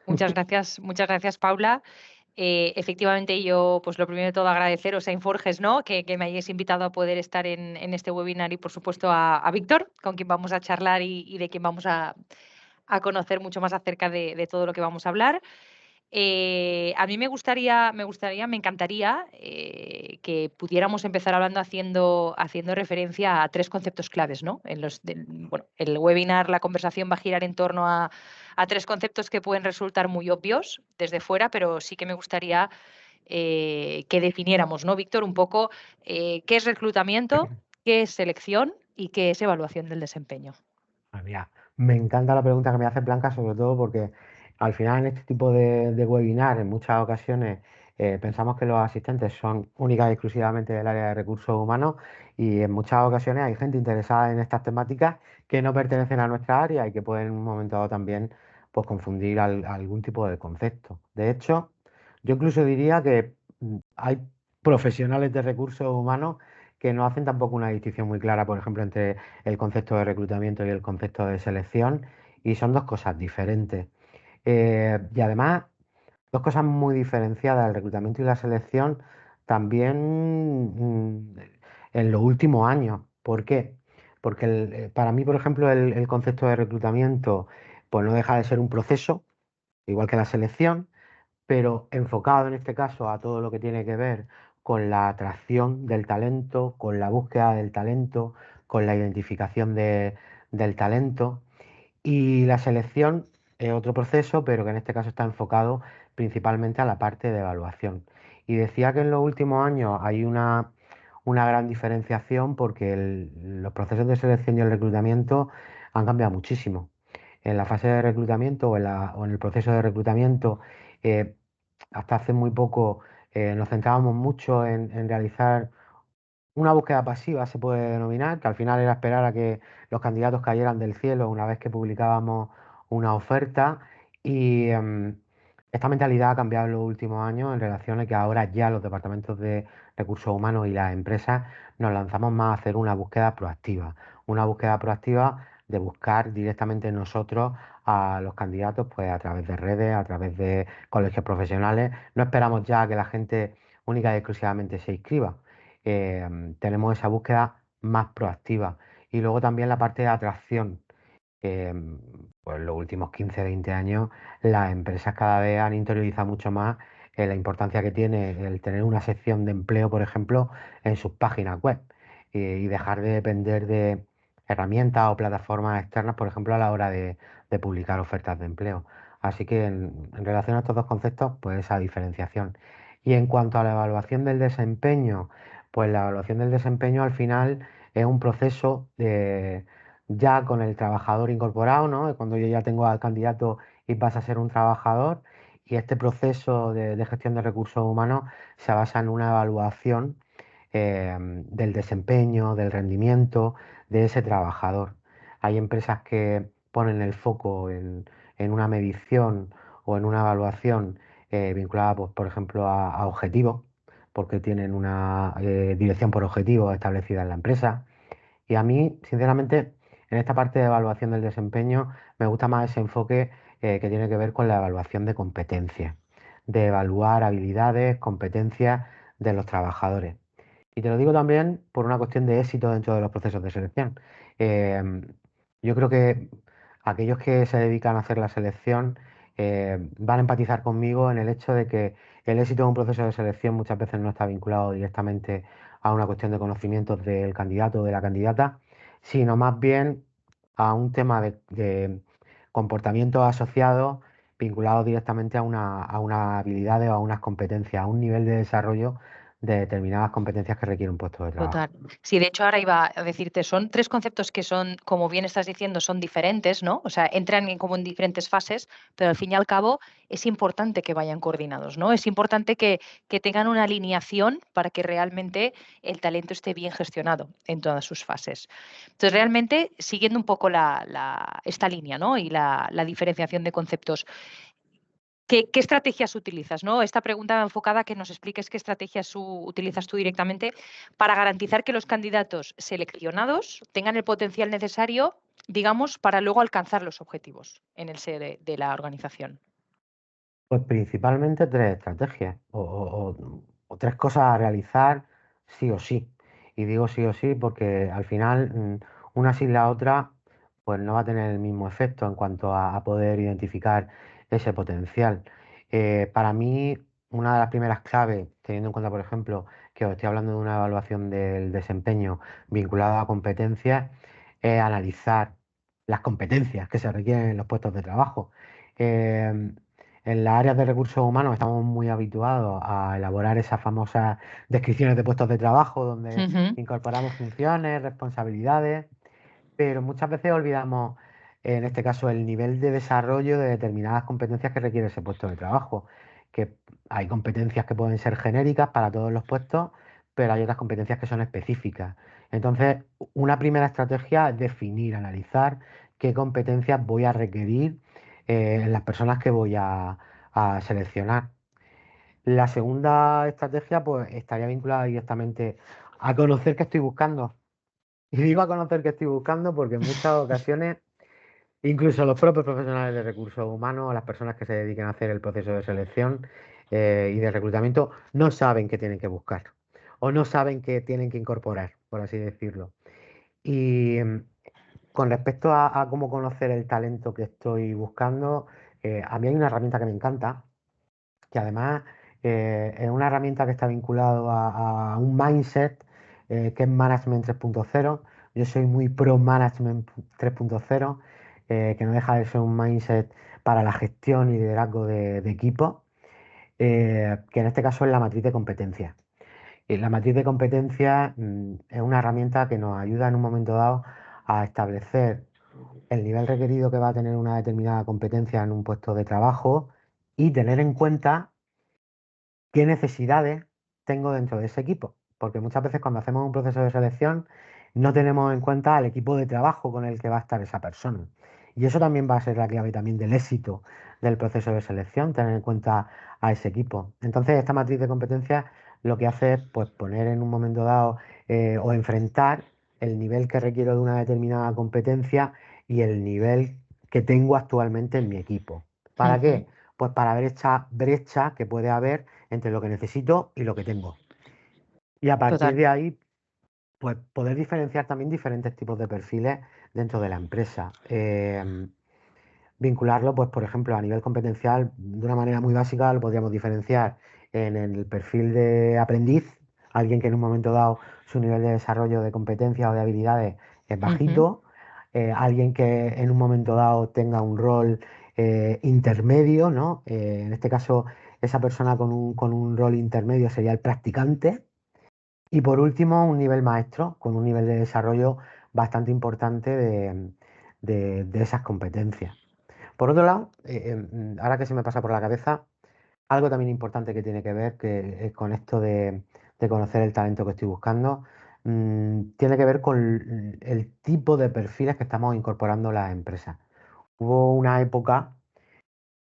Muchas gracias, Paula. Efectivamente, yo, pues lo primero de todo, agradeceros a Inforges, ¿no? Que me hayáis invitado a poder estar en este webinar y, por supuesto, a Víctor, con quien vamos a charlar y de quien vamos a conocer mucho más acerca de todo lo que vamos a hablar. A mí me encantaría que pudiéramos empezar hablando haciendo referencia a tres conceptos claves, ¿no? Bueno, el webinar, la conversación va a girar en torno a tres conceptos que pueden resultar muy obvios desde fuera, pero sí que me gustaría que definiéramos, ¿no, Víctor? Un poco qué es reclutamiento, qué es selección y qué es evaluación del desempeño. Pues mira, me encanta la pregunta que me hace Blanca, sobre todo porque al final en este tipo de webinar, en muchas ocasiones, pensamos que los asistentes son únicas y exclusivamente del área de recursos humanos y en muchas ocasiones hay gente interesada en estas temáticas que no pertenecen a nuestra área y que pueden en un momento dado también pues, confundir algún tipo de concepto. De hecho, yo incluso diría que hay profesionales de recursos humanos que no hacen tampoco una distinción muy clara, por ejemplo, entre el concepto de reclutamiento y el concepto de selección, y son dos cosas diferentes. Y además, dos cosas muy diferenciadas, el reclutamiento y la selección, también en los últimos años. ¿Por qué? Porque para mí, por ejemplo, el concepto de reclutamiento, pues no deja de ser un proceso, igual que la selección, pero enfocado en este caso a todo lo que tiene que ver con la atracción del talento, con la búsqueda del talento, con la identificación del talento. Y la selección es otro proceso, pero que en este caso está enfocado principalmente a la parte de evaluación. Y decía que en los últimos años hay una gran diferenciación porque los procesos de selección y el reclutamiento han cambiado muchísimo. En la fase de reclutamiento o en el proceso de reclutamiento, eh, hasta hace muy poco nos centrábamos mucho en realizar una búsqueda pasiva, se puede denominar, que al final era esperar a que los candidatos cayeran del cielo una vez que publicábamos una oferta. Y esta mentalidad ha cambiado en los últimos años en relación a que ahora ya los departamentos de recursos humanos y las empresas nos lanzamos más a hacer una búsqueda proactiva. Una búsqueda proactiva de buscar directamente nosotros a los candidatos, pues a través de redes, a través de colegios profesionales. No esperamos ya a que la gente única y exclusivamente se inscriba. Tenemos esa búsqueda más proactiva. Y luego también la parte de atracción. Pues en los últimos 15 20 años las empresas cada vez han interiorizado mucho más la importancia que tiene el tener una sección de empleo, por ejemplo, en sus páginas web y dejar de depender de herramientas o plataformas externas, por ejemplo, a la hora de publicar ofertas de empleo. Así que en relación a estos dos conceptos, pues esa diferenciación. Y en cuanto a la evaluación del desempeño, pues la evaluación del desempeño al final es un proceso ya con el trabajador incorporado, ¿no? Cuando yo ya tengo al candidato y pasa a ser un trabajador, y este proceso de gestión de recursos humanos se basa en una evaluación del desempeño, del rendimiento de ese trabajador. Hay empresas que ponen el foco en una medición o en una evaluación vinculada, pues, por ejemplo, a objetivos, porque tienen una dirección por objetivos establecida en la empresa. Y a mí, sinceramente, en esta parte de evaluación del desempeño, me gusta más ese enfoque que tiene que ver con la evaluación de competencias, de evaluar habilidades, competencias de los trabajadores. Y te lo digo también por una cuestión de éxito dentro de los procesos de selección. Eh, yo creo que aquellos que se dedican a hacer la selección van a empatizar conmigo en el hecho de que el éxito de un proceso de selección muchas veces no está vinculado directamente a una cuestión de conocimientos del candidato o de la candidata, sino más bien a un tema de comportamientos asociados vinculados directamente a una habilidades o a unas competencias, a un nivel de desarrollo de determinadas competencias que requiere un puesto de trabajo. Total. Sí, de hecho, ahora iba a decirte, son 3 conceptos que son, como bien estás diciendo, son diferentes, ¿no? O sea, entran como en diferentes fases, pero al fin y al cabo es importante que vayan coordinados, ¿no? Es importante que tengan una alineación para que realmente el talento esté bien gestionado en todas sus fases. Entonces, realmente, siguiendo un poco esta línea, ¿no? Y la diferenciación de conceptos, ¿qué estrategias utilizas, no? Esta pregunta va enfocada a que nos expliques qué estrategias utilizas tú directamente para garantizar que los candidatos seleccionados tengan el potencial necesario, digamos, para luego alcanzar los objetivos en el SE de la organización. Pues principalmente tres estrategias o tres cosas a realizar sí o sí. Y digo sí o sí porque al final una sin la otra pues no va a tener el mismo efecto en cuanto a poder identificar ese potencial. Para mí, una de las primeras claves, teniendo en cuenta, por ejemplo, que os estoy hablando de una evaluación del desempeño vinculada a competencias, es analizar las competencias que se requieren en los puestos de trabajo. Em, en las áreas de recursos humanos estamos muy habituados a elaborar esas famosas descripciones de puestos de trabajo donde Ujú, incorporamos funciones, responsabilidades, pero muchas veces olvidamos, en este caso, el nivel de desarrollo de determinadas competencias que requiere ese puesto de trabajo. Que hay competencias que pueden ser genéricas para todos los puestos, pero hay otras competencias que son específicas. Entonces, una primera estrategia es definir, analizar qué competencias voy a requerir en las personas que voy a seleccionar. La segunda estrategia, pues, estaría vinculada directamente a conocer qué estoy buscando. Y digo a conocer qué estoy buscando porque en muchas ocasiones, incluso los propios profesionales de recursos humanos o las personas que se dediquen a hacer el proceso de selección y de reclutamiento no saben qué tienen que buscar o no saben qué tienen que incorporar, por así decirlo. Y con respecto a cómo conocer el talento que estoy buscando, a mí hay una herramienta que me encanta, que además es una herramienta que está vinculado a un mindset que es Management 3.0. Yo soy muy pro Management 3.0, que no deja de ser un mindset para la gestión y liderazgo de equipos, que en este caso es la matriz de competencias. Y la matriz de competencias es una herramienta que nos ayuda en un momento dado a establecer el nivel requerido que va a tener una determinada competencia en un puesto de trabajo y tener en cuenta qué necesidades tengo dentro de ese equipo. Porque muchas veces cuando hacemos un proceso de selección no tenemos en cuenta al equipo de trabajo con el que va a estar esa persona. Y eso también va a ser la clave también del éxito del proceso de selección, tener en cuenta a ese equipo. Entonces, esta matriz de competencias lo que hace es pues, poner en un momento dado o enfrentar el nivel que requiero de una determinada competencia y el nivel que tengo actualmente en mi equipo. ¿Para ujú. qué? Pues para ver esta brecha que puede haber entre lo que necesito y lo que tengo. Y a partir Total. de ahí, pues poder diferenciar también diferentes tipos de perfiles dentro de la empresa. Vincularlo, pues por ejemplo, a nivel competencial, de una manera muy básica, lo podríamos diferenciar en el perfil de aprendiz, alguien que en un momento dado su nivel de desarrollo de competencias o de habilidades es Ujú, bajito, alguien que en un momento dado tenga un rol intermedio, ¿no? En este caso, esa persona con un rol intermedio sería el practicante. Y por último, un nivel maestro, con un nivel de desarrollo bastante importante de esas competencias. Por otro lado, ahora que se me pasa por la cabeza, algo también importante que tiene que ver que es con esto de conocer el talento que estoy buscando, tiene que ver con el tipo de perfiles que estamos incorporando a las empresas. Hubo una época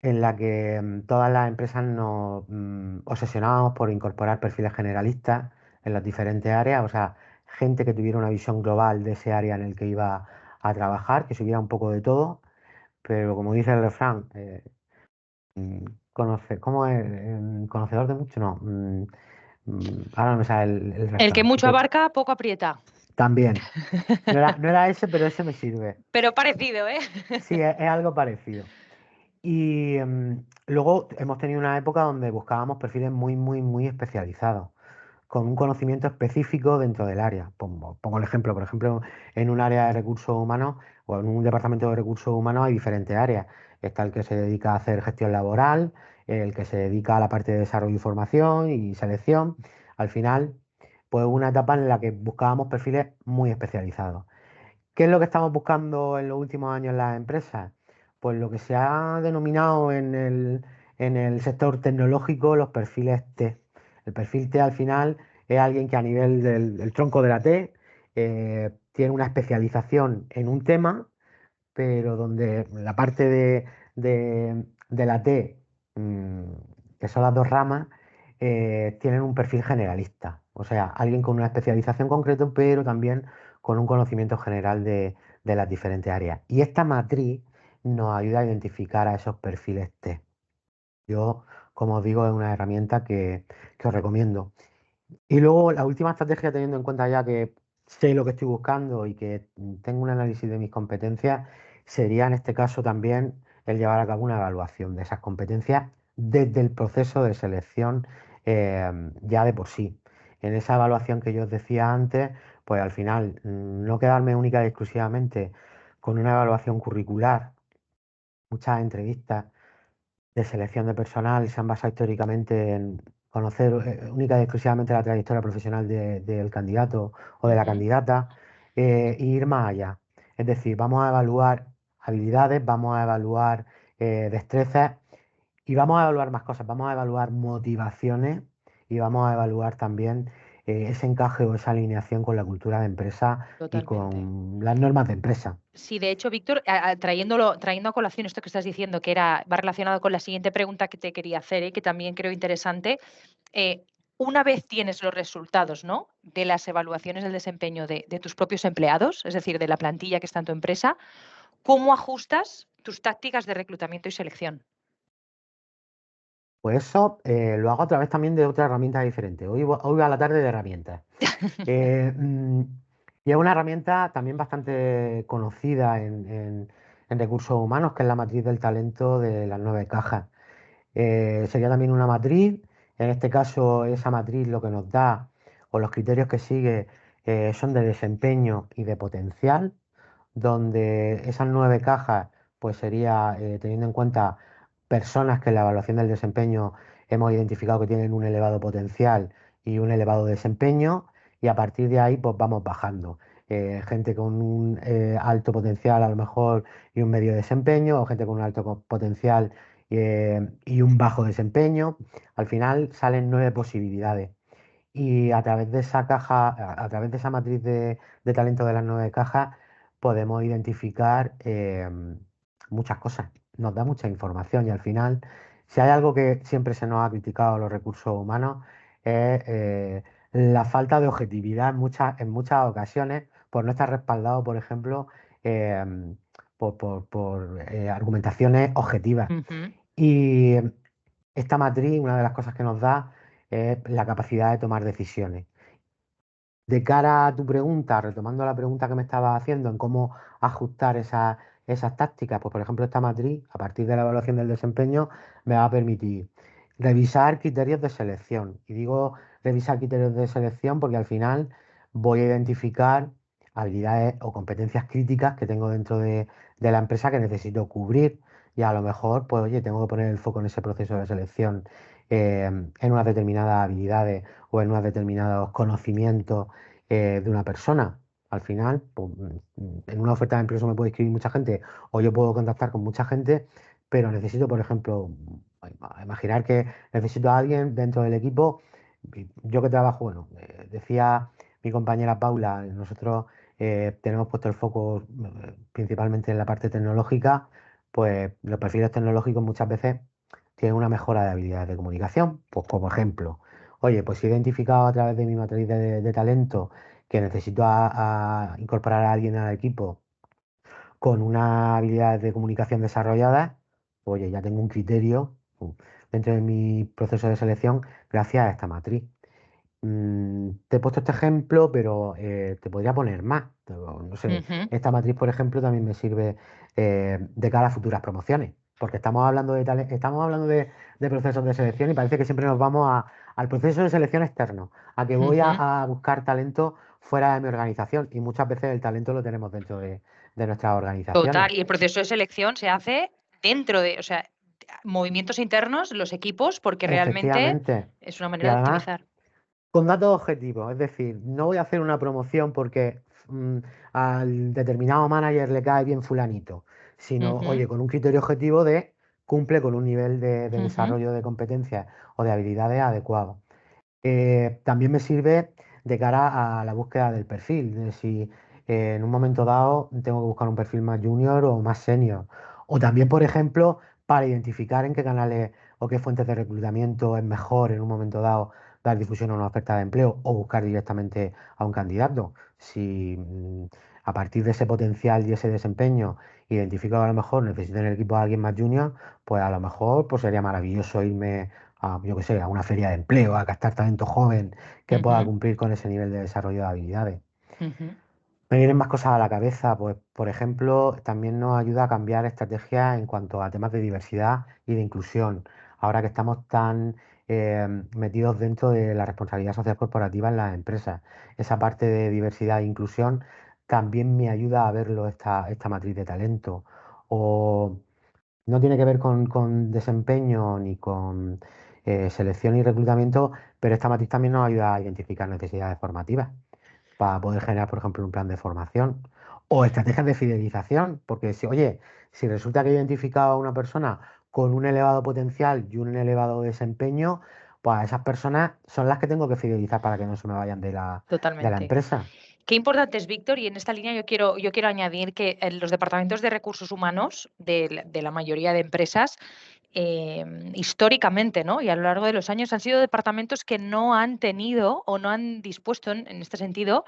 en la que todas las empresas nos obsesionábamos por incorporar perfiles generalistas en las diferentes áreas, o sea, gente que tuviera una visión global de ese área en el que iba a trabajar, que supiera un poco de todo, pero como dice el refrán, ¿cómo es? Conocedor de mucho, no. Ahora no me sale el El que refrán. mucho abarca, poco aprieta. También. No era ese, pero ese me sirve. Pero parecido, ¿eh? Sí, es algo parecido. Y luego hemos tenido una época donde buscábamos perfiles muy, muy, muy especializados, con un conocimiento específico dentro del área. Pongo el ejemplo, por ejemplo, en un área de recursos humanos o en un departamento de recursos humanos hay diferentes áreas. Está el que se dedica a hacer gestión laboral, el que se dedica a la parte de desarrollo y formación y selección. Al final, pues una etapa en la que buscábamos perfiles muy especializados. ¿Qué es lo que estamos buscando en los últimos años en las empresas? Pues lo que se ha denominado en el sector tecnológico los perfiles T. El perfil T al final es alguien que a nivel del tronco de la T tiene una especialización en un tema, pero donde la parte de la T, que son las dos ramas, tienen un perfil generalista. O sea, alguien con una especialización concreta, pero también con un conocimiento general de las diferentes áreas. Y esta matriz nos ayuda a identificar a esos perfiles T. Yo, como os digo, es una herramienta que os recomiendo. Y luego la última estrategia, teniendo en cuenta ya que sé lo que estoy buscando y que tengo un análisis de mis competencias, sería en este caso también el llevar a cabo una evaluación de esas competencias desde el proceso de selección ya de por sí. En esa evaluación que yo os decía antes, pues al final no quedarme única y exclusivamente con una evaluación curricular, muchas entrevistas de selección de personal se han basado históricamente en conocer única y exclusivamente la trayectoria profesional del candidato o de la Ujú. candidata e ir más allá. Es decir, vamos a evaluar habilidades, vamos a evaluar destrezas y vamos a evaluar más cosas. Vamos a evaluar motivaciones y vamos a evaluar también ese encaje o esa alineación con la cultura de empresa y Totalmente. con las normas de empresa. Sí, de hecho, Víctor, trayendo a colación esto que estás diciendo, va relacionado con la siguiente pregunta que te quería hacer, que también creo interesante. eh, una vez tienes los resultados, ¿no?, de las evaluaciones del desempeño de tus propios empleados, es decir, de la plantilla que está en tu empresa, ¿cómo ajustas tus tácticas de reclutamiento y selección? Pues eso lo hago a través también de otra herramienta diferente. Hoy va a la tarde de herramientas. Eh, mm, y es una herramienta también bastante conocida en recursos humanos, que es la matriz del talento de las 9 cajas. Sería también una matriz. En este caso, esa matriz lo que nos da, o los criterios que sigue, son de desempeño y de potencial, donde esas 9 cajas, pues sería teniendo en cuenta personas que en la evaluación del desempeño hemos identificado que tienen un elevado potencial y un elevado desempeño, y a partir de ahí, pues vamos bajando. Gente con un alto potencial a lo mejor y un medio desempeño, o gente con un alto potencial y un bajo desempeño. Al final salen 9 posibilidades. Y a través de esa caja, a través de esa matriz de talento de las 9 cajas, podemos identificar muchas cosas. Nos da mucha información y al final, si hay algo que siempre se nos ha criticado a los recursos humanos, es la falta de objetividad en muchas ocasiones por no estar respaldado, por ejemplo, em, por argumentaciones objetivas. Ujú. Y esta matriz, una de las cosas que nos da es la capacidad de tomar decisiones. De cara a tu pregunta, retomando la pregunta que me estabas haciendo en cómo ajustar esas tácticas, pues por ejemplo esta matriz, a partir de la evaluación del desempeño, me va a permitir revisar criterios de selección. Y digo revisar criterios de selección porque al final voy a identificar habilidades o competencias críticas que tengo dentro de la empresa que necesito cubrir. Y a lo mejor, pues oye, tengo que poner el foco en ese proceso de selección, en unas determinadas habilidades o en unos determinados conocimientos de una persona. Al final, pues, en una oferta de empleo me puede escribir mucha gente o yo puedo contactar con mucha gente, pero necesito, por ejemplo, imaginar que necesito a alguien dentro del equipo. Yo que trabajo, bueno, decía mi compañera Paula, nosotros tenemos puesto el foco principalmente en la parte tecnológica, pues los perfiles tecnológicos muchas veces tienen una mejora de habilidades de comunicación, pues como ejemplo. Oye, pues he identificado a través de mi matriz de talento que necesito a incorporar a alguien al equipo con unas habilidades de comunicación desarrolladas. Oye, ya tengo un criterio dentro de mi proceso de selección gracias a esta matriz. Te he puesto este ejemplo, pero te podría poner más. No sé, Ujú. esta matriz, por ejemplo, también me sirve de cara a futuras promociones, porque estamos hablando estamos hablando de procesos de selección y parece que siempre nos vamos al proceso de selección externo, a que voy Ujú. a buscar talento fuera de mi organización y muchas veces el talento lo tenemos dentro de nuestras organizaciones. Total, y el proceso de selección se hace dentro de, o sea, movimientos internos, los equipos, porque realmente Efectivamente. es una Y manera de además, optimizar. con datos objetivos, es decir, no voy a hacer una promoción porque al determinado manager le cae bien fulanito, sino, Ujú. oye, con un criterio objetivo de cumple con un nivel de Ujú. desarrollo de competencias o de habilidades adecuado. También me sirve de cara a la búsqueda del perfil, de si en un momento dado tengo que buscar un perfil más junior o más senior. O también, por ejemplo, para identificar en qué canales o qué fuentes de reclutamiento es mejor en un momento dado dar difusión a una oferta de empleo o buscar directamente a un candidato. Si a partir de ese potencial y ese desempeño, identifico que a lo mejor necesito en el equipo a alguien más junior, pues a lo mejor pues sería maravilloso irme a, yo qué sé, a una feria de empleo, a captar talento joven que pueda Ujú, cumplir con ese nivel de desarrollo de habilidades. ujú. Me vienen más cosas a la cabeza, pues por ejemplo, también nos ayuda a cambiar estrategias en cuanto a temas de diversidad y de inclusión. Ahora que estamos tan metidos dentro de la responsabilidad social corporativa en las empresas, esa parte de diversidad e inclusión también me ayuda a verlo esta matriz de talento. O no tiene que ver con desempeño ni con selección y reclutamiento, pero esta matriz también nos ayuda a identificar necesidades formativas para poder generar, por ejemplo, un plan de formación o estrategias de fidelización, porque si, oye, si resulta que he identificado a una persona con un elevado potencial y un elevado desempeño, pues esas personas son las que tengo que fidelizar para que no se me vayan de la Totalmente. empresa. Qué importante es, Víctor, y en esta línea yo quiero añadir que en los departamentos de recursos humanos de la mayoría de empresas, históricamente, ¿no? Y a lo largo de los años han sido departamentos que no han tenido o no han dispuesto en este sentido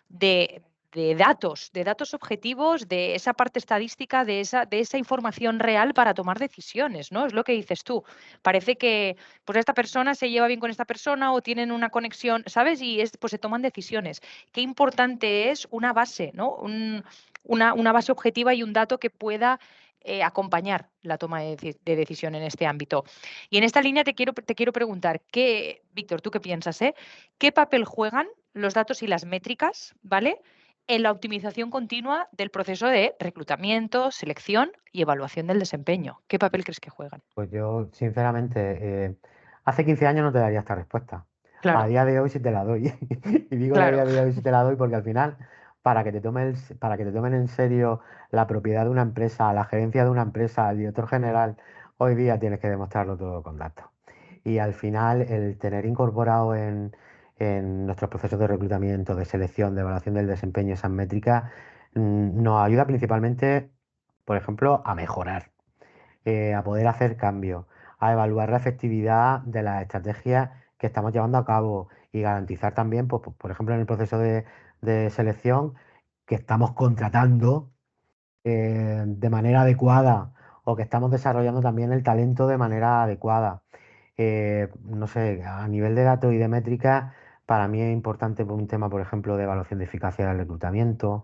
de, de datos objetivos, de esa parte estadística, de esa información real para tomar decisiones, ¿no? Es lo que dices tú. Parece que pues esta persona se lleva bien con esta persona o tienen una conexión, ¿sabes? Y pues se toman decisiones. Qué importante es una base, ¿no? Una base objetiva y un dato que pueda acompañar la toma de decisión en este ámbito. Y en esta línea te quiero preguntar, Víctor, ¿tú qué piensas, ¿Qué papel juegan los datos y las métricas, ¿vale? En la optimización continua del proceso de reclutamiento, selección y evaluación del desempeño? ¿Qué papel crees que juegan? Pues yo, sinceramente, hace 15 años no te daría esta respuesta. A Claro, día de hoy sí te la doy. Y digo a claro, día de hoy sí te la doy porque al final, para que te tomen en serio la propiedad de una empresa, la gerencia de una empresa, el director general, hoy día tienes que demostrarlo todo con datos. Y al final, el tener incorporado en nuestros procesos de reclutamiento, de selección, de evaluación del desempeño, esas métricas, nos ayuda principalmente, por ejemplo, a mejorar, a poder hacer cambios, a evaluar la efectividad de las estrategias que estamos llevando a cabo y garantizar también, pues, por ejemplo, en el proceso de selección, que estamos contratando de manera adecuada o que estamos desarrollando también el talento de manera adecuada. No sé, a nivel de datos y de métricas, para mí es importante por un tema, por ejemplo, de evaluación de eficacia del reclutamiento,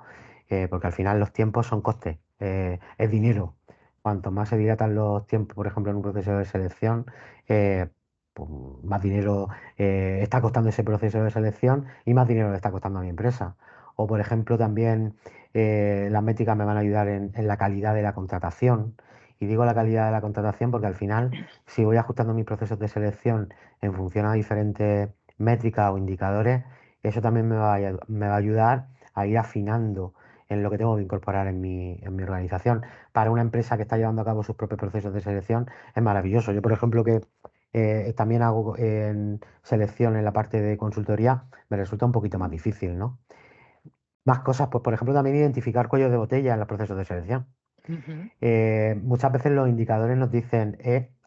porque al final los tiempos son costes, es dinero. Cuanto más se dilatan los tiempos, por ejemplo, en un proceso de selección, eh, pues más dinero está costando ese proceso de selección y más dinero le está costando a mi empresa. O, por ejemplo, también las métricas me van a ayudar en la calidad de la contratación. Y digo la calidad de la contratación porque al final, si voy ajustando mis procesos de selección en función a diferentes métricas o indicadores, eso también me va a ayudar a ir afinando en lo que tengo que incorporar en mi organización. Para una empresa que está llevando a cabo sus propios procesos de selección es maravilloso. Yo, por ejemplo, que también hago en selección en la parte de consultoría, me resulta un poquito más difícil, ¿no? Más cosas, pues por ejemplo, también identificar cuellos de botella en los procesos de selección. ujú, Muchas veces los indicadores nos dicen,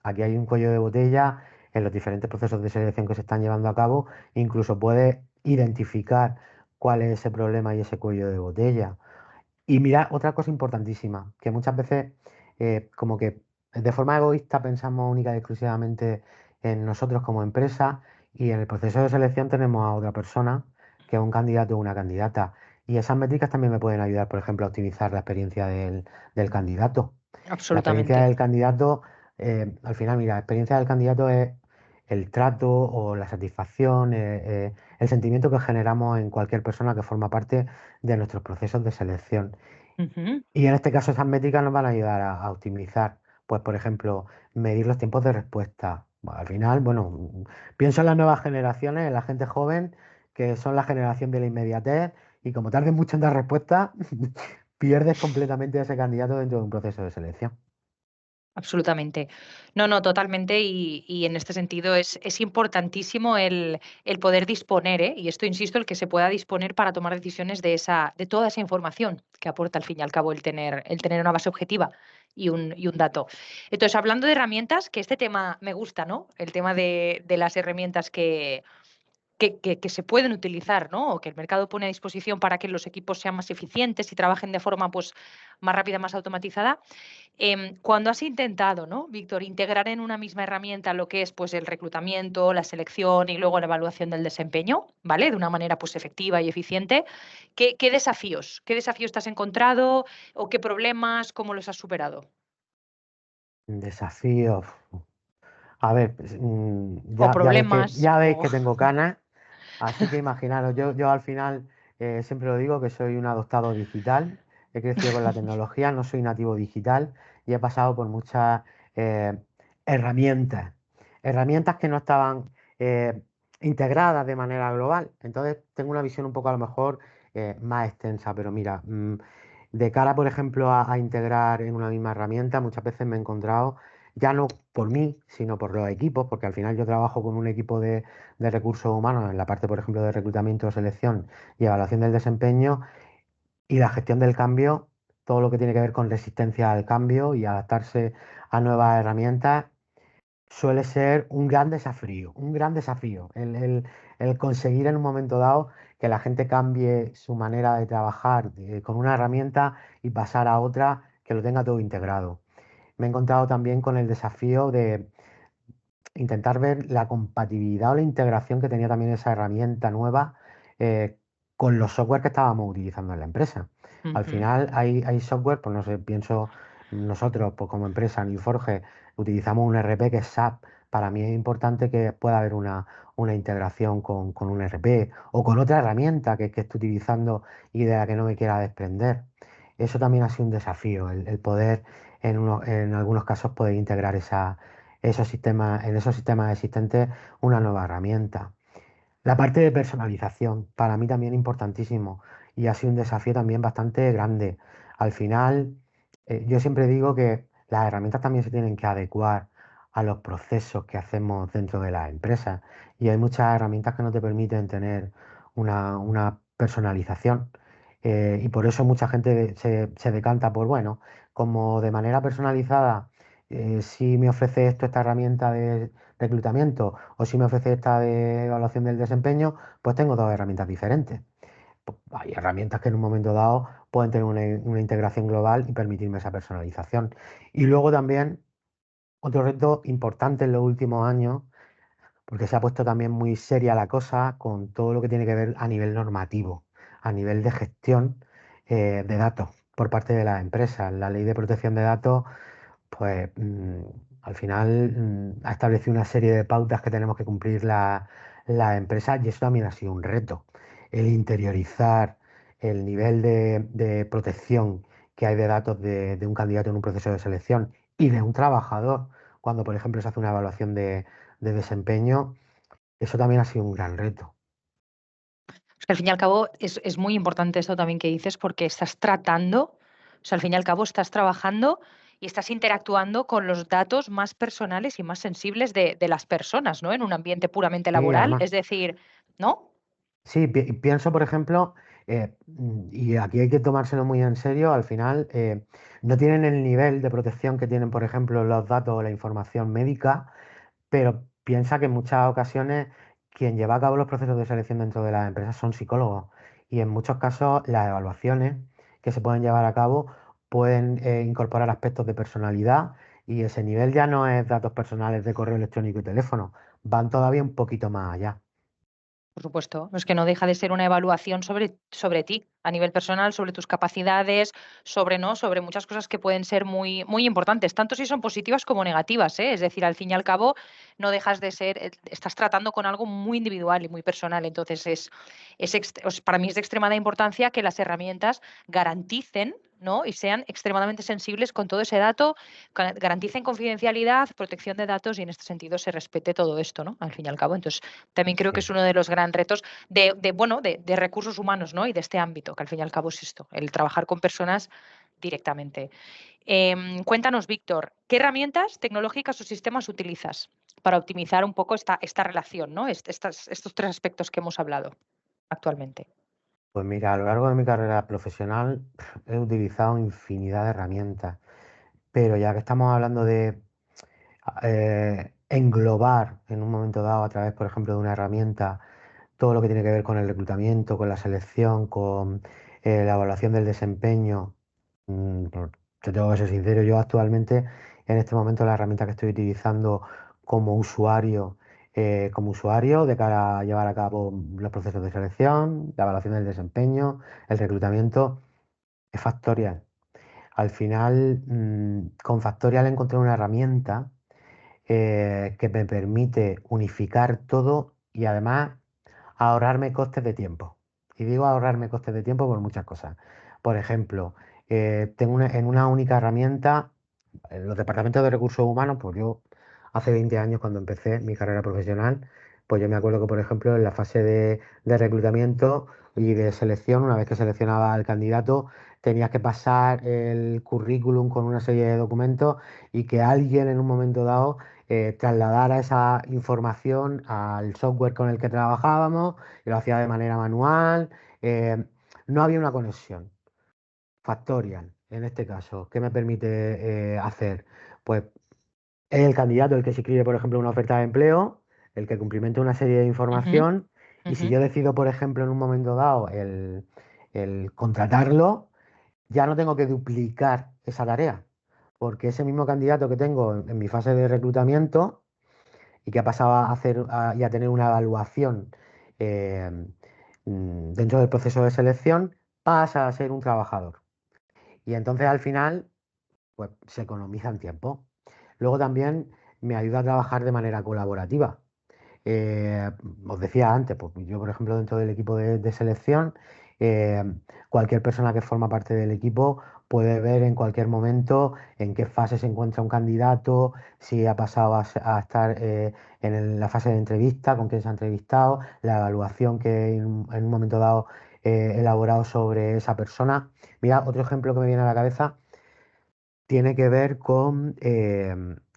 aquí hay un cuello de botella en los diferentes procesos de selección que se están llevando a cabo, incluso puedes identificar cuál es ese problema y ese cuello de botella. Y mira, otra cosa importantísima, que muchas veces como que de forma egoísta pensamos única y exclusivamente en nosotros como empresa y en el proceso de selección tenemos a otra persona que es un candidato o una candidata. Y esas métricas también me pueden ayudar, por ejemplo, a optimizar la experiencia del candidato. La experiencia absolutamente. del candidato, al final, mira, la experiencia del candidato es el trato o la satisfacción, el sentimiento que generamos en cualquier persona que forma parte de nuestros procesos de selección. Ujú. Y en este caso esas métricas nos van a ayudar a optimizar, pues por ejemplo, medir los tiempos de respuesta. Bueno, al final, bueno, pienso en las nuevas generaciones, en la gente joven, que son la generación de la inmediatez, y como tarden mucho en dar respuesta, pierdes completamente a ese candidato dentro de un proceso de selección. Absolutamente. No, no, totalmente. Y en este sentido es importantísimo el poder disponer, y esto insisto, el que se pueda disponer para tomar decisiones de toda esa información que aporta al fin y al cabo el tener una base objetiva y un dato. Entonces, hablando de herramientas, que este tema me gusta, ¿no? El tema de las herramientas que se pueden utilizar, ¿no? O que el mercado pone a disposición para que los equipos sean más eficientes y trabajen de forma pues, más rápida, más automatizada. Cuando has intentado, ¿no, Víctor, integrar en una misma herramienta lo que es pues, el reclutamiento, la selección y luego la evaluación del desempeño, ¿vale? De una manera pues, efectiva y eficiente, qué desafíos te has encontrado o qué problemas, cómo los has superado? Desafíos. A ver, pues, O ya problemas, veis o... que tengo canas, así que imaginaros, yo al final siempre lo digo que soy un adoptado digital, he crecido con la tecnología, no soy nativo digital y he pasado por muchas eh, herramientas, herramientas que no estaban eh, integradas de manera global. Entonces tengo una visión un poco a lo mejor más extensa, pero mira, de cara, por ejemplo, a integrar en una misma herramienta, muchas veces me he encontrado ya no por mí, sino por los equipos, porque al final yo trabajo con un equipo de recursos humanos en la parte, por ejemplo, de reclutamiento, selección y evaluación del desempeño y la gestión del cambio, todo lo que tiene que ver con resistencia al cambio y adaptarse a nuevas herramientas, suele ser un gran desafío, un gran desafío, el conseguir en un momento dado que la gente cambie su manera de trabajar con una herramienta y pasar a otra que lo tenga todo integrado. Me he encontrado también con el desafío de intentar ver la compatibilidad o la integración que tenía también esa herramienta nueva eh, con los software que estábamos utilizando en la empresa. Al Ujú. final hay software, pues no sé, pienso nosotros, pues como empresa, Newforge, utilizamos un ERP que es SAP. Para mí es importante que pueda haber una integración con un ERP o con otra herramienta que esté utilizando y de la que no me quiera desprender. Eso también ha sido un desafío, el poder en algunos casos poder integrar en esos sistemas existentes una nueva herramienta. La parte de personalización, para mí también importantísimo y ha sido un desafío también bastante grande. Al final, yo siempre digo que las herramientas también se tienen que adecuar a los procesos que hacemos dentro de las empresas y hay muchas herramientas que no te permiten tener una personalización. Y por eso mucha gente se decanta por, bueno, como de manera personalizada, si me ofrece esto, esta herramienta de reclutamiento, o si me ofrece esta de evaluación del desempeño, pues tengo dos herramientas diferentes. Hay herramientas que en un momento dado pueden tener una integración global y permitirme esa personalización. Y luego también otro reto importante en los últimos años, porque se ha puesto también muy seria la cosa con todo lo que tiene que ver a nivel normativo, a nivel de gestión de datos por parte de las empresas. La ley de protección de datos pues al final ha establecido una serie de pautas que tenemos que cumplir las empresas y eso también ha sido un reto. El interiorizar el nivel de protección que hay de datos de un candidato en un proceso de selección y de un trabajador cuando, por ejemplo, se hace una evaluación de desempeño, eso también ha sido un gran reto. Es que al fin y al cabo es muy importante esto también que dices porque estás tratando, o sea, al fin y al cabo estás trabajando y estás interactuando con los datos más personales y más sensibles de las personas, ¿no? En un ambiente puramente Sí, laboral, además. es decir, ¿no? Sí, pienso, por ejemplo, y aquí hay que tomárselo muy en serio, al final no tienen el nivel de protección que tienen, por ejemplo, los datos o la información médica, pero piensa que en muchas ocasiones quien lleva a cabo los procesos de selección dentro de las empresas son psicólogos y en muchos casos las evaluaciones que se pueden llevar a cabo pueden incorporar aspectos de personalidad y ese nivel ya no es datos personales de correo electrónico y teléfono, van todavía un poquito más allá. Por supuesto, es que no deja de ser una evaluación sobre ti, a nivel personal, sobre tus capacidades, sobre, ¿no? Sobre muchas cosas que pueden ser muy importantes, tanto si son positivas como negativas, ¿eh? Es decir, al fin y al cabo, no dejas de ser, estás tratando con algo muy individual y muy personal. Entonces, para mí es de extremada importancia que las herramientas garanticen, ¿no? Y sean extremadamente sensibles con todo ese dato, garanticen confidencialidad, protección de datos y en este sentido se respete todo esto, ¿no? Al fin y al cabo. Entonces, también creo que es Sí. uno de los gran retos bueno, de recursos humanos, ¿no? Y de este ámbito, que al fin y al cabo es esto, el trabajar con personas directamente. Cuéntanos, Víctor, ¿qué herramientas tecnológicas o sistemas utilizas para optimizar un poco esta relación, ¿no? Estos tres aspectos que hemos hablado actualmente. Pues mira, a lo largo de mi carrera profesional he utilizado infinidad de herramientas, pero ya que estamos hablando de englobar en un momento dado a través, por ejemplo, de una herramienta todo lo que tiene que ver con el reclutamiento, con la selección, con la evaluación del desempeño. Te tengo que ser sincero, yo actualmente, en este momento, la herramienta que estoy utilizando como usuario de cara a llevar a cabo los procesos de selección, la evaluación del desempeño, el reclutamiento, es Factorial. Al final, con Factorial encontré una herramienta que me permite unificar todo y además ahorrarme costes de tiempo. Y digo ahorrarme costes de tiempo por muchas cosas. Por ejemplo, en una única herramienta, en los departamentos de recursos humanos, pues yo hace 20 años cuando empecé mi carrera profesional, pues yo me acuerdo que, por ejemplo, en la fase de reclutamiento y de selección, una vez que seleccionaba al candidato, tenías que pasar el currículum con una serie de documentos y que alguien en un momento dado trasladara esa información al software con el que trabajábamos y lo hacía de manera manual. eh, no había una conexión. Factorial, en este caso, ¿qué me permite hacer? Pues es el candidato el que se escribe, por ejemplo, una oferta de empleo, el que cumplimente una serie de Ujú, información, y si ujú. yo decido, por ejemplo, en un momento dado el contratarlo, ya no tengo que duplicar esa tarea, porque ese mismo candidato que tengo en mi fase de reclutamiento y que ha pasado y a tener una evaluación eh, dentro del proceso de selección, pasa a ser un trabajador. Y entonces al final, pues se economiza en tiempo. Luego también me ayuda a trabajar de manera colaborativa. Eh, Os decía antes, pues yo, por ejemplo, dentro del equipo de selección, eh, cualquier persona que forma parte del equipo puede ver en cualquier momento en qué fase se encuentra un candidato, si ha pasado a estar la fase de entrevista, con quién se ha entrevistado, la evaluación que en un momento dado he elaborado sobre esa persona. Mira, otro ejemplo que me viene a la cabeza tiene que ver con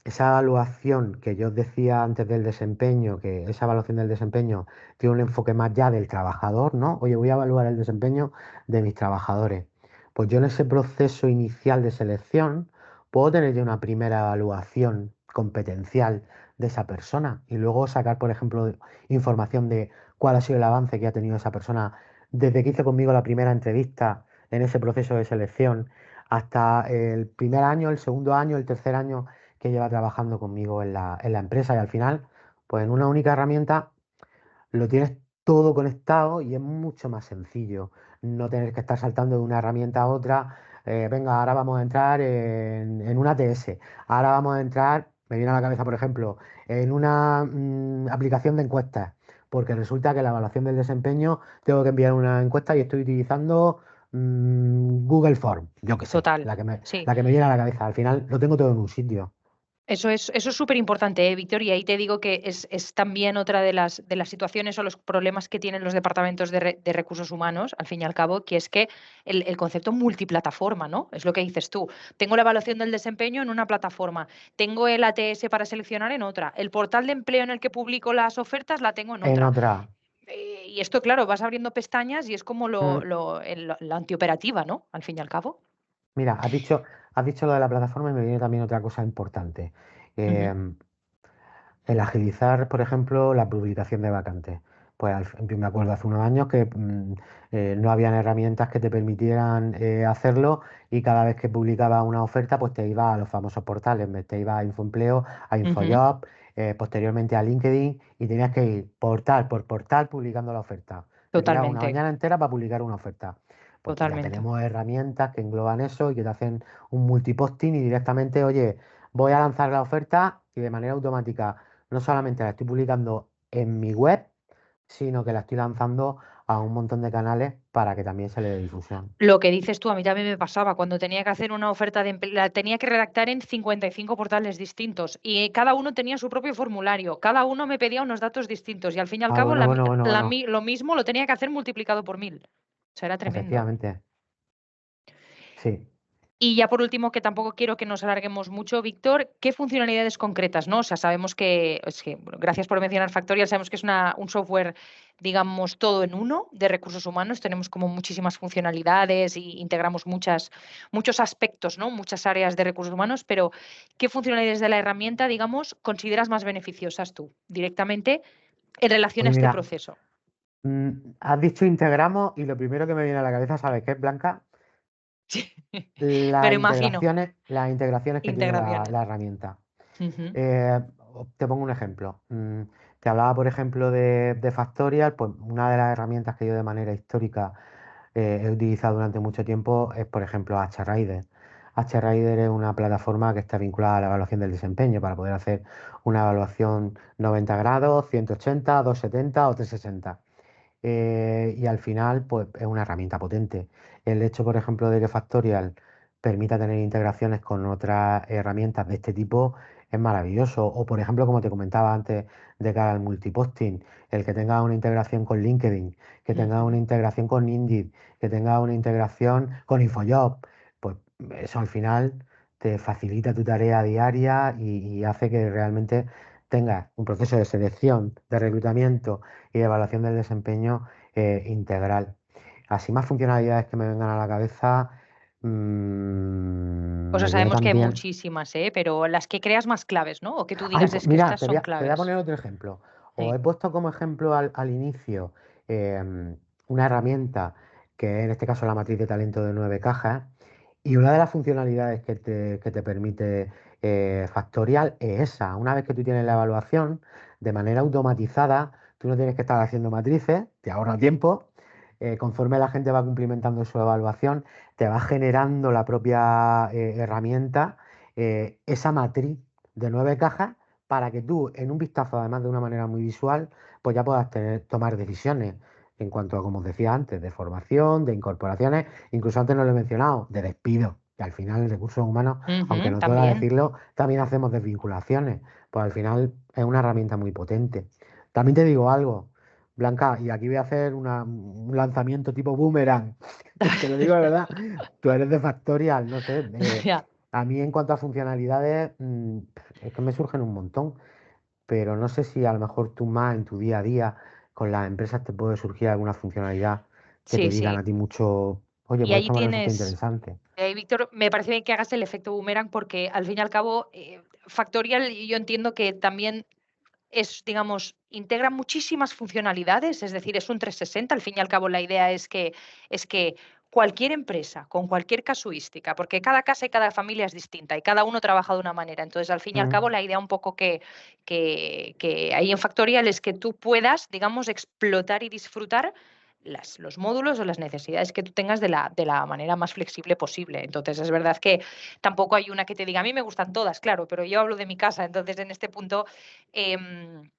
esa evaluación que yo os decía antes del desempeño, que esa evaluación del desempeño tiene un enfoque más ya del trabajador, ¿no? Oye, voy a evaluar el desempeño de mis trabajadores. Pues yo en ese proceso inicial de selección puedo tener ya una primera evaluación competencial de esa persona y luego sacar, por ejemplo, información de cuál ha sido el avance que ha tenido esa persona desde que hizo conmigo la primera entrevista en ese proceso de selección hasta el primer año, el segundo año, el tercer año que lleva trabajando conmigo en la empresa. Y al final, pues en una única herramienta lo tienes todo conectado y es mucho más sencillo no tener que estar saltando de una herramienta a otra. Venga, ahora vamos a entrar en una ATS. Ahora vamos a entrar, me viene a la cabeza, por ejemplo, en una aplicación de encuestas. Porque resulta que la evaluación del desempeño tengo que enviar una encuesta y estoy utilizando Google Form, yo qué sé, Total, sí. la que me viene a la cabeza. Al final lo tengo todo en un sitio. Eso es súper importante, Víctor, y ahí te digo que es también otra de las situaciones o los problemas que tienen los departamentos de recursos humanos, al fin y al cabo, que es que el concepto multiplataforma, ¿no? Es lo que dices tú. Tengo la evaluación del desempeño en una plataforma, tengo el ATS para seleccionar en otra, el portal de empleo en el que publico las ofertas la tengo en En otra. otra. Y esto, claro, vas abriendo pestañas y es como mm, la antioperativa, ¿no? Al fin y al cabo. Mira, has dicho lo de la plataforma y me viene también otra cosa importante. Ujú, Em, El agilizar, por ejemplo, la publicación de vacantes. Pues yo me acuerdo hace unos años que no habían herramientas que te permitieran hacerlo y cada vez que publicaba una oferta, pues te iba a los famosos portales, te iba a Infoempleo, a ujú. Infojob, posteriormente a LinkedIn y tenías que ir portal por portal publicando la oferta. Te tiraba una Totalmente, mañana entera para publicar una oferta. Pues ya totalmente. tenemos herramientas que engloban eso y que te hacen un multiposting y directamente, oye, voy a lanzar la oferta y de manera automática no solamente la estoy publicando en mi web, sino que la estoy lanzando a un montón de canales para que también se le dé difusión. Lo que dices tú, a mí también me pasaba cuando tenía que hacer una oferta de empleo, la tenía que redactar en 55 portales distintos y cada uno tenía su propio formulario, cada uno me pedía unos datos distintos y al fin y al Ah, cabo bueno, bueno, bueno, bueno. lo mismo lo tenía que hacer multiplicado por 1000. O sea, era tremendo. Efectivamente. Sí. Y ya por último, que tampoco quiero que nos alarguemos mucho, Víctor, ¿qué funcionalidades concretas, no? O sea, sabemos bueno, gracias por mencionar Factorial, sabemos que es un software, digamos, todo en uno de recursos humanos, tenemos como muchísimas funcionalidades y integramos muchos aspectos, ¿no? Muchas áreas de recursos humanos, pero ¿qué funcionalidades de la herramienta, digamos, consideras más beneficiosas tú directamente en relación a Pues este mira, proceso? Has dicho integramos y lo primero que me viene a la cabeza, ¿sabes qué es, Blanca? Sí. Las Pero imagino, integraciones, las integraciones que tiene integraciones. la herramienta. Ujú, Eh, Te pongo un ejemplo. Te hablaba, por ejemplo, de Factorial, pues una de las herramientas que yo de manera histórica he utilizado durante mucho tiempo es, por ejemplo, HRider. HRider es una plataforma que está vinculada a la evaluación del desempeño para poder hacer una evaluación 90 grados, 180, 270 o 360. Y al final, pues es una herramienta potente. El hecho, por ejemplo, de que Factorial permita tener integraciones con otras herramientas de este tipo es maravilloso. O, por ejemplo, como te comentaba antes, de cara al multiposting, el que tenga una integración con LinkedIn, que tenga una ujú. integración con Indeed, que tenga una integración con InfoJob, pues eso al final te facilita tu tarea diaria y hace que realmente tengas un proceso de selección, de reclutamiento y de evaluación del desempeño integral. Así más funcionalidades que me vengan a la cabeza, O sea, me viene sabemos que hay también. muchísimas, ¿eh? Pero las que creas más claves, ¿no? O que tú Ay, digas es que mira, estas son te voy a claves. poner otro ejemplo. Os Sí. he puesto como ejemplo al inicio una herramienta que es en este caso la matriz de talento de 9 cajas. Y una de las funcionalidades que te permite Factorial es esa. Una vez que tú tienes la evaluación, de manera automatizada, tú no tienes que estar haciendo matrices, te ahorra tiempo. Conforme la gente va cumplimentando su evaluación, te va generando la propia herramienta esa matriz de 9 cajas para que tú, en un vistazo, además de una manera muy visual, pues ya puedas tomar decisiones en cuanto a, como os decía antes, de formación, de incorporaciones. Incluso antes no lo he mencionado, de despido, que al final en recursos humanos, aunque Ujú, nos duela también. decirlo, también hacemos desvinculaciones. Pues al final es una herramienta muy potente. También te digo algo, Blanca, y aquí voy a hacer un lanzamiento tipo boomerang. Te lo digo de verdad, tú eres de Factorial, no sé. Ya. A mí en cuanto a funcionalidades, es que me surgen un montón, pero no sé si a lo mejor tú más en tu día a día con las empresas te puede surgir alguna funcionalidad que te Sí, digan sí. a ti mucho, oye, Y pues ahí esto me resulta tienes, interesante. Víctor, me parece bien que hagas el efecto boomerang porque al fin y al cabo, Factorial, yo entiendo que también es, digamos, integra muchísimas funcionalidades, es decir, es un 360. Al fin y al cabo, la idea es que cualquier empresa, con cualquier casuística, porque cada casa y cada familia es distinta y cada uno trabaja de una manera. Entonces, al fin y al Mm, cabo, la idea un poco que hay en Factorial es que tú puedas, digamos, explotar y disfrutar los módulos o las necesidades que tú tengas de la manera más flexible posible. Entonces, es verdad que tampoco hay una que te diga, a mí me gustan todas, claro, pero yo hablo de mi casa. Entonces, en este punto, Em,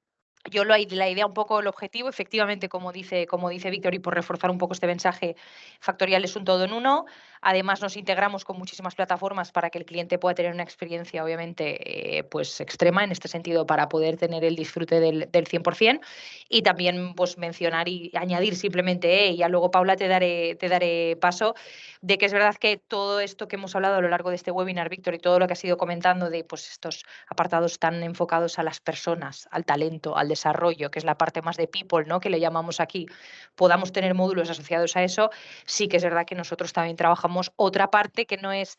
yo la idea un poco, el objetivo, efectivamente, como dice Víctor, y por reforzar un poco este mensaje, Factorial es un todo en uno. Además, nos integramos con muchísimas plataformas para que el cliente pueda tener una experiencia, obviamente, pues extrema en este sentido, para poder tener el disfrute del 100%. Y también, pues, mencionar y añadir simplemente, y ya luego, Paula, te daré paso, de que es verdad que todo esto que hemos hablado a lo largo de este webinar, Víctor, y todo lo que has ido comentando de, pues, estos apartados tan enfocados a las personas, al talento, al desarrollo, que es la parte más de people, ¿no? Que le llamamos aquí, podamos tener módulos asociados a eso. Sí que es verdad que nosotros también trabajamos otra parte que no es,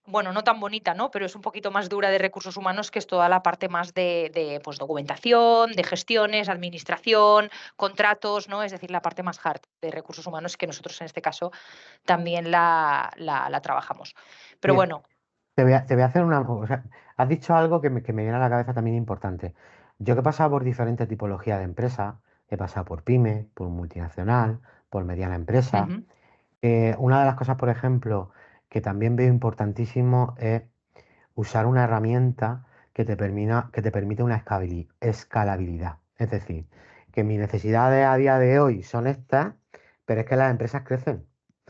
bueno, no tan bonita, ¿no? Pero es un poquito más dura de recursos humanos, que es toda la parte más de, pues, documentación, de gestiones, administración, contratos, ¿no? Es decir, la parte más hard de recursos humanos, que nosotros en este caso también la trabajamos. Pero Mira, bueno. te voy a hacer una. O sea, has dicho algo que me viene a la cabeza también importante. Yo que he pasado por diferentes tipologías de empresas, he pasado por pyme, por multinacional, por mediana empresa. Ujú. Una de las cosas, por ejemplo, que también veo importantísimo es usar una herramienta que te permite una escalabilidad. Es decir, que mis necesidades a día de hoy son estas, pero es que las empresas crecen.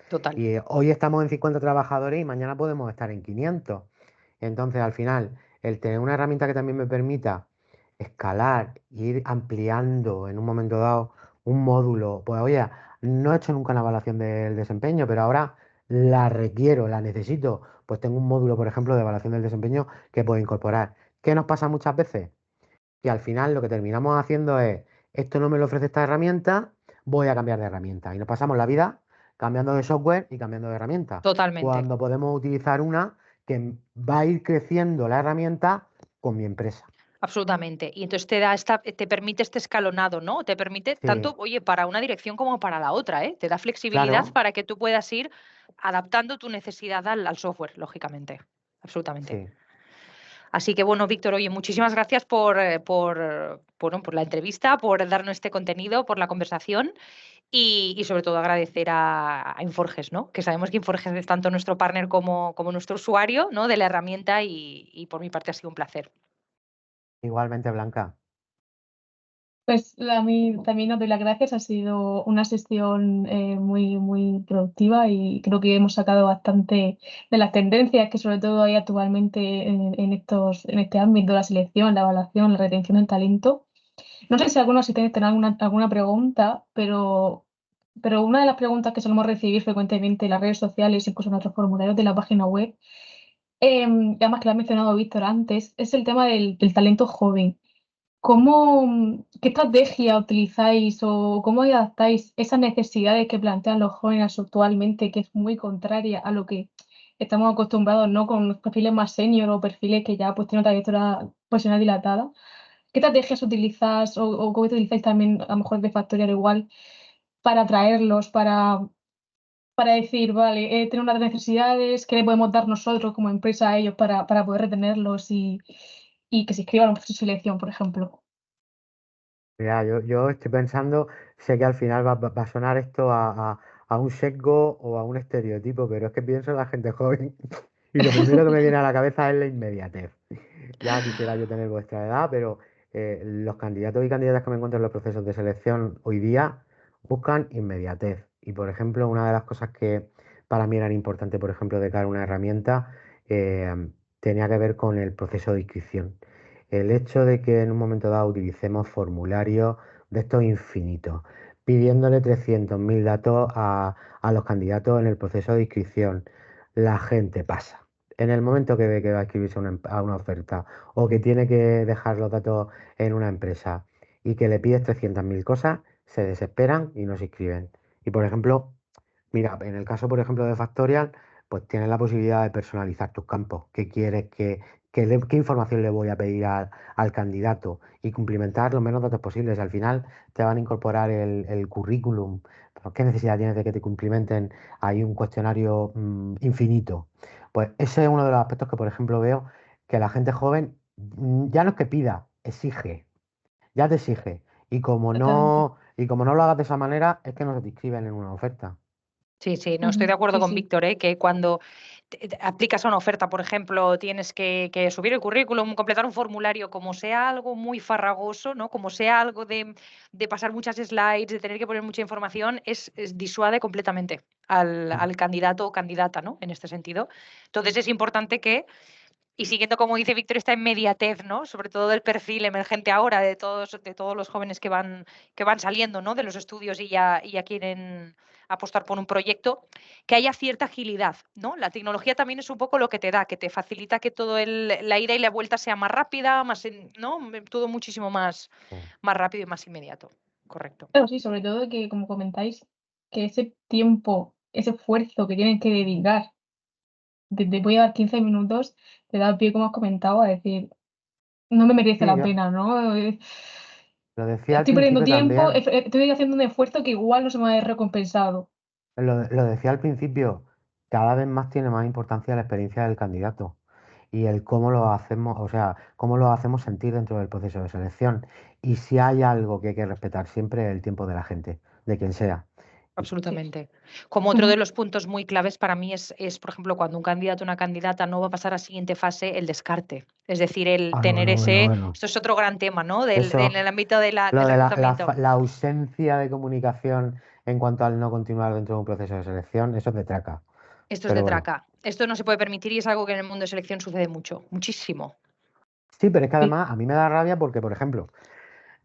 Total. Y hoy estamos en 50 trabajadores y mañana podemos estar en 500. Entonces, al final, el tener una herramienta que también me permita escalar, ir ampliando en un momento dado un módulo, pues oye, no he hecho nunca una evaluación del desempeño, pero ahora la requiero, la necesito, pues tengo un módulo, por ejemplo, de evaluación del desempeño que puedo incorporar. ¿Qué nos pasa muchas veces? Que al final lo que terminamos haciendo es, esto no me lo ofrece esta herramienta, voy a cambiar de herramienta. Y nos pasamos la vida cambiando de software y cambiando de herramienta. Totalmente. Cuando podemos utilizar una que va a ir creciendo la herramienta con mi empresa. Absolutamente. Y entonces te da te permite este escalonado, ¿no? Te permite Sí, tanto, oye, para una dirección como para la otra, ¿eh? Te da flexibilidad claro, para que tú puedas ir adaptando tu necesidad al software, lógicamente. Absolutamente. sí. Así que bueno, Víctor, oye, muchísimas gracias bueno, por la entrevista, por darnos este contenido, por la conversación y sobre todo agradecer a Inforges, ¿no? Que sabemos que Inforges es tanto nuestro partner como nuestro usuario, ¿no? De la herramienta y por mi parte ha sido un placer. Igualmente, Blanca. Pues a mí también os doy las gracias, ha sido una sesión muy, muy productiva y creo que hemos sacado bastante de las tendencias que sobre todo hay actualmente en este ámbito, la selección, la evaluación, la retención del talento. No sé si algunos asistentes tendrán alguna pregunta, pero una de las preguntas que solemos recibir frecuentemente en las redes sociales, incluso en nuestros formularios de la página web, además que lo ha mencionado Víctor antes, es el tema del talento joven. ¿Qué estrategia utilizáis o cómo adaptáis esas necesidades que plantean los jóvenes actualmente, que es muy contraria a lo que estamos acostumbrados, ¿no? Con los perfiles más senior o perfiles que ya pues tienen una trayectoria profesional dilatada? ¿Qué estrategias utilizas o cómo utilizáis también, a lo mejor de Factorial igual, para atraerlos, para decir, vale, tenemos unas necesidades, qué le podemos dar nosotros como empresa a ellos para poder retenerlos y que se inscriban a un proceso de selección, por ejemplo? Mira, yo estoy pensando, sé que al final va a sonar esto a un sesgo o a un estereotipo, pero es que pienso en la gente joven y lo primero que me viene a la cabeza es la inmediatez. Ya quisiera yo tener vuestra edad, pero los candidatos y candidatas que me encuentro en los procesos de selección hoy día buscan inmediatez. Y por ejemplo, una de las cosas que para mí eran importantes, por ejemplo, de cara a una herramienta, tenía que ver con el proceso de inscripción. El hecho de que en un momento dado utilicemos formularios de estos infinitos, pidiéndole 300.000 datos a los candidatos en el proceso de inscripción, la gente pasa. En el momento que ve que va a inscribirse a una oferta o que tiene que dejar los datos en una empresa y que le pides 300.000 cosas, se desesperan y no se inscriben. Y por ejemplo, mira, en el caso, por ejemplo, de Factorial, pues tienes la posibilidad de personalizar tus campos. ¿Qué quieres qué información le voy a pedir al candidato? Y cumplimentar los menos datos posibles. Al final te van a incorporar el currículum. ¿Pero qué necesidad tienes de que te cumplimenten? Hay un cuestionario infinito. Pues ese es uno de los aspectos que, por ejemplo, veo que la gente joven ya no es que pida, exige, ya te exige. Totalmente. Y como no lo hagas de esa manera, es que no se te inscriben en una oferta. Sí, sí, no estoy de Ujú, acuerdo sí, con sí, Víctor, ¿eh? Que cuando aplicas a una oferta, por ejemplo, tienes que subir el currículum, completar un formulario, como sea algo muy farragoso, ¿no? Como sea algo de pasar muchas slides, de tener que poner mucha información, disuade completamente Mm. al candidato o candidata, ¿no? En este sentido. Entonces es importante que, y siguiendo como dice Víctor, esta inmediatez, ¿no? Sobre todo del perfil emergente ahora, de todos los jóvenes que van saliendo, ¿no? De los estudios y ya quieren apostar por un proyecto, que haya cierta agilidad, ¿no? La tecnología también es un poco lo que te da, que te facilita que todo la ida y la vuelta sea más rápida, ¿no? Todo muchísimo Sí. más rápido y más inmediato. Correcto. pero sí, sobre todo que, como comentáis, que ese tiempo, ese esfuerzo que tienen que dedicar, te voy a dar 15 minutos, te da pie, como has comentado, a decir, no me merece Sí, la yo pena, ¿no? lo decía al Estoy perdiendo principio tiempo, también. estoy haciendo un esfuerzo que igual no se me ha recompensado. Lo decía al principio, cada vez más tiene más importancia la experiencia del candidato y el cómo lo hacemos, o sea, cómo lo hacemos sentir dentro del proceso de selección. Y si hay algo que hay que respetar siempre, el tiempo de la gente, de quien sea. Sí. Absolutamente. Como otro de Ujú. los puntos muy claves para mí por ejemplo, cuando un candidato o una candidata no va a pasar a la siguiente fase, el descarte. Es decir, el Ah, no, tener no, no, no. esto es otro gran tema, ¿no? Eso, Del ámbito lo del de reclutamiento. la ausencia de comunicación en cuanto al no continuar dentro de un proceso de selección, eso es de traca. Esto es Pero de bueno. traca. Esto no se puede permitir y es algo que en el mundo de selección sucede mucho, muchísimo. Sí, pero es que Sí, además a mí me da rabia porque, por ejemplo,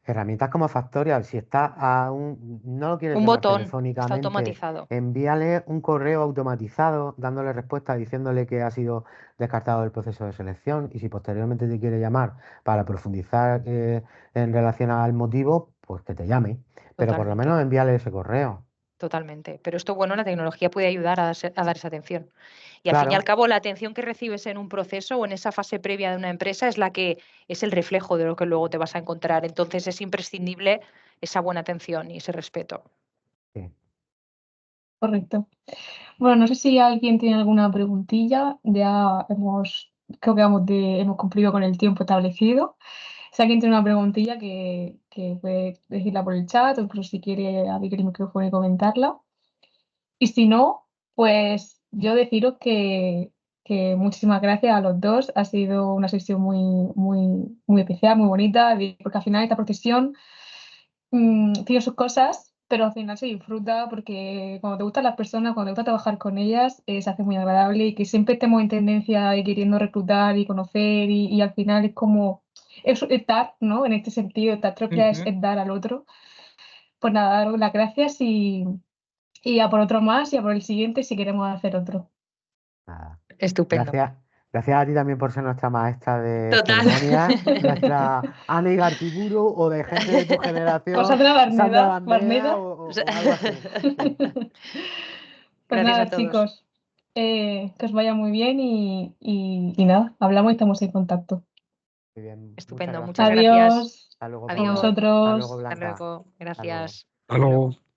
herramientas como Factorial, si está no lo quieres Un llamar botón está telefónicamente, automatizado. envíale un correo automatizado dándole respuesta diciéndole que ha sido descartado del proceso de selección y si posteriormente te quiere llamar para profundizar en relación al motivo, pues que te llame. Pero por lo Totalmente. menos envíale ese correo. totalmente. Pero esto, bueno, la tecnología puede ayudar a dar esa atención. Y al fin y al Claro, cabo, la atención que recibes en un proceso o en esa fase previa de una empresa es la que es el reflejo de lo que luego te vas a encontrar. Entonces es imprescindible esa buena atención y ese respeto. sí. Correcto. Bueno, no sé si alguien tiene alguna preguntilla. Ya creo que hemos cumplido con el tiempo establecido. Si alguien tiene una preguntilla que puede decirla por el chat o incluso si quiere abrir el micrófono y comentarla. Y si no, pues yo deciros que muchísimas gracias a los dos. Ha sido una sesión muy, muy, muy especial, muy bonita, porque al final esta profesión tiene sus cosas, pero al final se disfruta porque cuando te gustan las personas, cuando te gusta trabajar con ellas, se hace muy agradable y que siempre estemos en tendencia y queriendo reclutar y conocer y al final es como es dar, ¿no? En este sentido, esta tropia es dar al otro. Pues nada, daros las gracias y a por otro más y a por el siguiente si queremos hacer otro. Nada. Estupendo. Gracias a ti también por ser nuestra maestra de Total. ceremonias, nuestra Ana Igartiburu o de gente de tu Por generación, Sandra Sandra Barneda, Bandera o algo así. Sí, Pues Gracias a nada, todos. chicos, que os vaya muy bien y nada, hablamos y estamos en contacto. muy bien. Muchas Estupendo. gracias. Muchas gracias. Adiós Hasta luego, a Adiós. Pablo. Hasta luego, vosotros. Hasta Blanca. luego. Hasta luego. Gracias. Hasta luego.